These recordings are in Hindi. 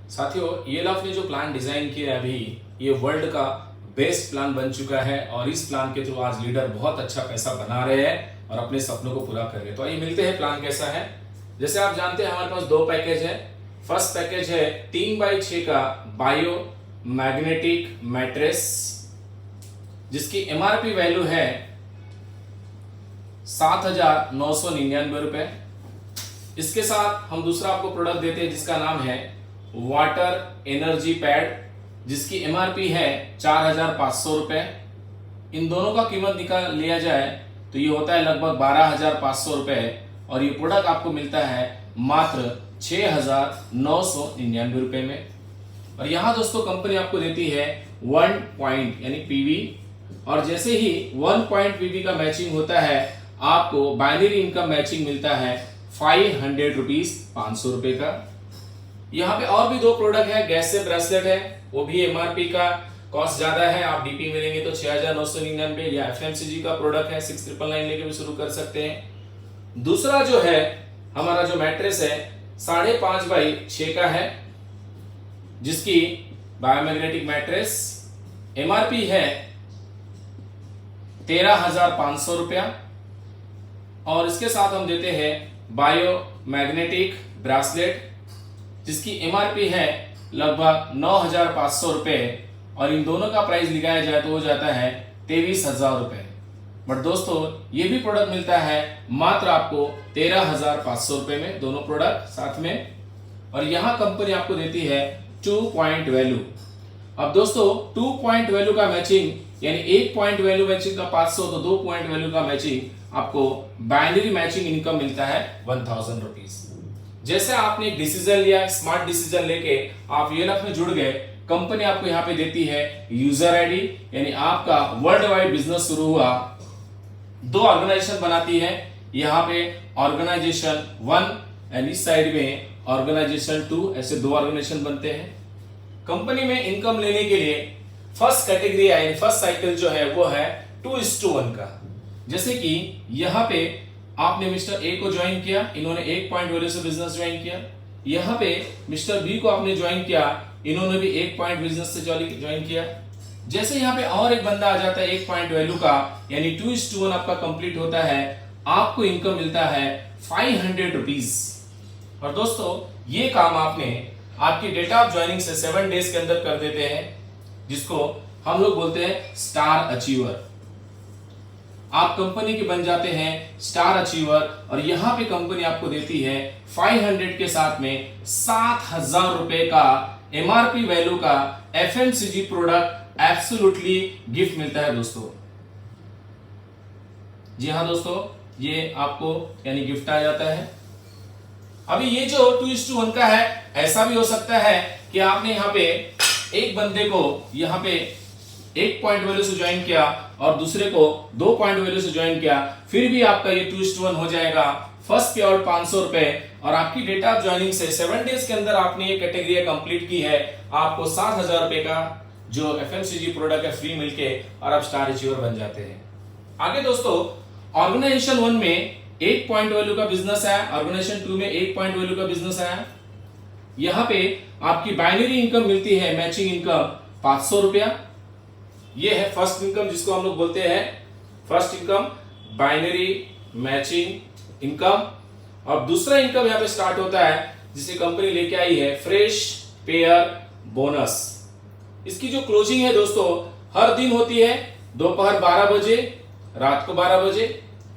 साथियों, ELF ने जो प्लान डिजाइन किया है अभी, ये वर्ल्ड का बेस्ट प्लान बन चुका है और इस प्लान के थ्रू आज लीडर बहुत अच्छा पैसा बना रहे हैं और अपने सपनों को पूरा कर रहे हैं। तो आइए मिलते हैं प्लान कैसा है। जैसे आप जानते हैं हमारे पास दो पैकेज है। फर्स्ट पैकेज है 3x6 का बायो मैग्नेटिक मैट्रेस, जिसकी MRP वैल्यू है 7,999 रुपए। इसके साथ हम दूसरा आपको प्रोडक्ट देते हैं जिसका नाम है वाटर एनर्जी पैड, जिसकी MRP है 4,500 रुपए। इन दोनों का कीमत निकाल लिया जाए तो ये होता है लगभग 12,500 रुपए और ये प्रोडक्ट आपको मिलता है मात्र 6,999 रुपए में। और यहाँ दोस्तों कंपनी आपको देती है 1 पॉइंट यानी PV, और जैसे ही 1 पॉइंट PV का मैचिंग होता है आपको बाइनरी इनकम मैचिंग मिलता है 500 रुपीज, 500 रुपए का। यहाँ पे और भी दो प्रोडक्ट है। गैस से ब्रेसलेट है, वो भी MRP का कॉस्ट ज्यादा है, आप DP में लेंगे तो 6,999, या FMCG का प्रोडक्ट है 6,999 लेके भी शुरू कर सकते हैं। दूसरा जो है हमारा जो मैट्रेस है 5.5x6 का है, जिसकी बायोमैग्नेटिक मैट्रेस MRP है 13,500 रुपया, और इसके साथ हम देते हैं बायो मैग्नेटिक ब्रेसलेट, जिसकी MRP है लगभग 9,500 रुपए, और इन दोनों का प्राइस लगाया जाए तो हो जाता है 23,000 रुपए। बट दोस्तों ये भी प्रोडक्ट मिलता है मात्र आपको 13,500 रुपए में, दोनों प्रोडक्ट साथ में। और यहां कंपनी आपको देती है 2 पॉइंट वैल्यू। अब दोस्तों 2 पॉइंट वैल्यू का मैचिंग यानी 1 पॉइंट वैल्यू मैचिंग का 500, तो 2 पॉइंट वैल्यू का मैचिंग आपको बाइनरी मैचिंग इनकम मिलता है 1,000 रुपीज। जैसे आपने एक डिसीजन लिया, स्मार्ट डिसीजन लेके आप ELF में जुड़ गए, कंपनी आपको यहाँ पे देती है यूजर आईडी, यानी आपका वर्ल्ड वाइड बिजनेस शुरू हुआ। दो ऑर्गेनाइजेशन बनाती है, यहाँ पे ऑर्गेनाइजेशन 1 एंड इस साइड में ऑर्गेनाइजेशन 2, ऐसे दो ऑर्गेनाइजेशन बनते हैं। कंपनी में इनकम लेने के लिए फर्स्ट कैटेगरी यानी फर्स्ट साइकिल जो है वो है 2:1 का। जैसे कि यहाँ पे आपने मिस्टर ए को ज्वाइन किया, इन्होंने 1 पॉइंट वैल्यू से बिजनेस ज्वाइन किया। यहाँ पे मिस्टर बी को आपने ज्वाइन किया, इन्होंने भी 1 पॉइंट बिजनेस से ज्वाइन किया। जैसे यहाँ पे और एक बंदा आ जाता है 1 पॉइंट वैल्यू का, यानी 2:1 आपका कंप्लीट होता है, आपको इनकम मिलता है 500 रुपीज। और दोस्तों ये काम आपने आपकी डेट ऑफ ज्वाइनिंग से 7 डेज के अंदर कर देते हैं, जिसको हम लोग बोलते हैं स्टार अचीवर। आप कंपनी के बन जाते हैं स्टार अचीवर, और यहां पे कंपनी आपको देती है 500 के साथ में 7,000 रुपए का MRP वैल्यू का FMCG प्रोडक्ट एब्सोल्युटली गिफ्ट मिलता है दोस्तों। जी हाँ दोस्तों, ये आपको यानी गिफ्ट आ जाता है। अभी ये जो 2:1 का है, ऐसा भी हो सकता है कि आपने यहाँ पे एक बंदे को यहाँ पे 1 पॉइंट वैल्यू से ज्वाइन किया और दूसरे को 2 पॉइंट वैल्यू से ज्वाइन किया, फिर भी आपका ये 2:1 हो जाएगा। फर्स्ट पे आउट 500 रुपए, और आपकी डेट ऑफ ज्वाइनिंग से 7 डेज के अंदर आपने ये कैटेगरी कंप्लीट की है, आपको 7,000 रुपए का जो FMCG प्रोडक्ट है फ्री मिलके, और आप स्टार अचीवर बन जाते हैं। आगे दोस्तों ऑर्गेनाइजेशन 1 में 1 पॉइंट वैल्यू का बिजनेस है, ऑर्गेनाइजेशन 2 में 1 पॉइंट वैल्यू का बिजनेस है। यहाँ पे आपकी बाइनरी इनकम मिलती है मैचिंग इनकम 500 रुपया। ये है फर्स्ट इनकम, जिसको हम लोग बोलते हैं first income, binary matching income. और दूसरा इनकम यहाँ पे स्टार्ट होता है जिसे कंपनी लेके आई है फ्रेश पेयर बोनस। इसकी जो क्लोजिंग है दोस्तों हर दिन होती है दोपहर 12 बजे, रात को 12 बजे।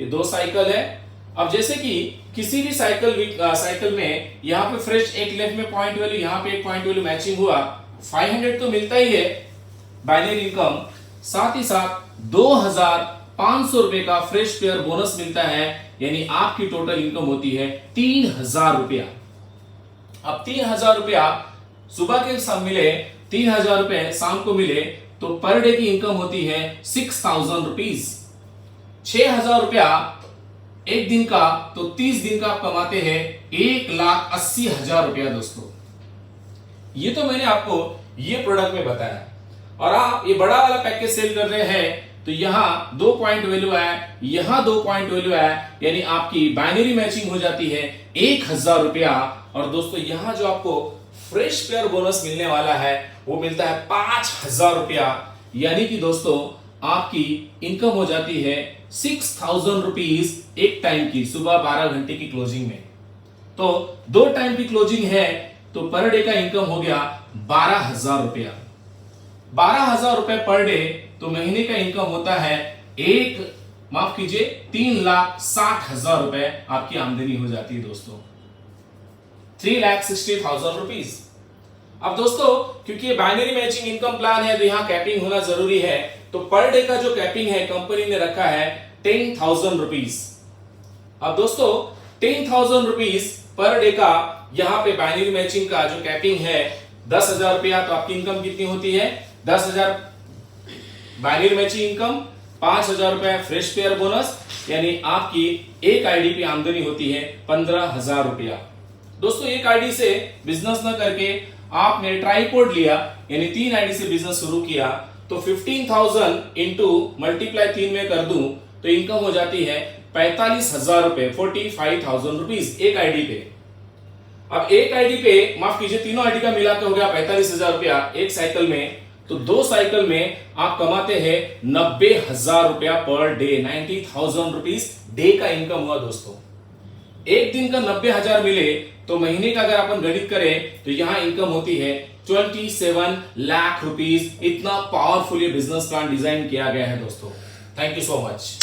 ये 2 साइकिल है। अब जैसे कि किसी भी साइकिल में यहाँ पे फ्रेश एक लेफ्ट में पॉइंट वैल्यू, यहाँ पे एक पॉइंट वैल्यू मैचिंग हुआ, 500 तो मिलता ही है बाइनरी इनकम, साथ ही साथ 2,500 रुपए का फ्रेश पेयर बोनस मिलता है, यानी आपकी टोटल इनकम होती है 3,000 रुपया। अब 3,000 रुपया सुबह के शाम मिले, 3,000 रुपए शाम को मिले, तो पर डे की इनकम होती है 6,000 रुपीज। 6,000 रुपया एक दिन का, तो 30 दिन का आप कमाते हैं 1,80,000 रुपया दोस्तों। ये तो मैंने आपको ये प्रोडक्ट में बताया, और आप ये बड़ा वाला पैकेज सेल कर रहे हैं तो यहाँ 2 पॉइंट वैल्यू है, यहाँ 2 पॉइंट वैल्यू है, यानी आपकी बाइनरी मैचिंग हो जाती है 1,000 रुपया। और दोस्तों यहाँ जो आपको फ्रेश पेयर बोनस मिलने वाला है वो मिलता है 5,000 रुपया, यानी कि दोस्तों आपकी इनकम हो जाती है 6,000 रुपीज एक टाइम की, सुबह 12 घंटे की क्लोजिंग में। तो 2 टाइम की क्लोजिंग है तो पर डे का इनकम हो गया 12,000 रुपया। 12,000 रुपए पर डे, तो महीने का इनकम होता है 3,60,000 रुपए आपकी आमदनी हो जाती है दोस्तों, 3,60,000 रुपीज। अब दोस्तों क्योंकि ये बाइनरी मैचिंग इनकम प्लान है तो यहां कैपिंग होना जरूरी है, तो पर डे का जो कैपिंग है कंपनी ने रखा है 10,000 रुपीज। अब दोस्तों 10,000 रुपीज पर डे का यहां पे बाइनरी मैचिंग का जो कैपिंग है 10,000 रुपया, तो आपकी इनकम कितनी होती है 10,000 बाइनरी मैचिंग इनकम, 5,000 रुपए फ्रेश पेयर बोनस, यानी आपकी एक आईडी पे आमदनी होती है 15,000 रुपया। दोस्तों एक आईडी से बिजनेस न करके आपने ट्राइपॉड लिया, यानी 3 आईडी से बिजनेस शुरू किया, तो 15,000 इंटू मल्टीप्लाई 3 में कर दूं तो इनकम हो जाती है 45,000 रुपए, 45,000 रुपीज एक आईडी पे। अब एक आईडी पे माफ कीजिए तीनों आईडी का मिला के हो गया 45,000 रुपया एक साइकिल में, तो 2 साइकिल में आप कमाते हैं 90,000 रुपया पर डे, 90,000 रुपीज डे का इनकम हुआ दोस्तों। एक दिन का 90,000 मिले तो महीने का अगर अपन गणित करें तो यहां इनकम होती है 27 लाख रुपीज। इतना पावरफुल ये बिजनेस प्लान डिजाइन किया गया है दोस्तों। Thank you so much.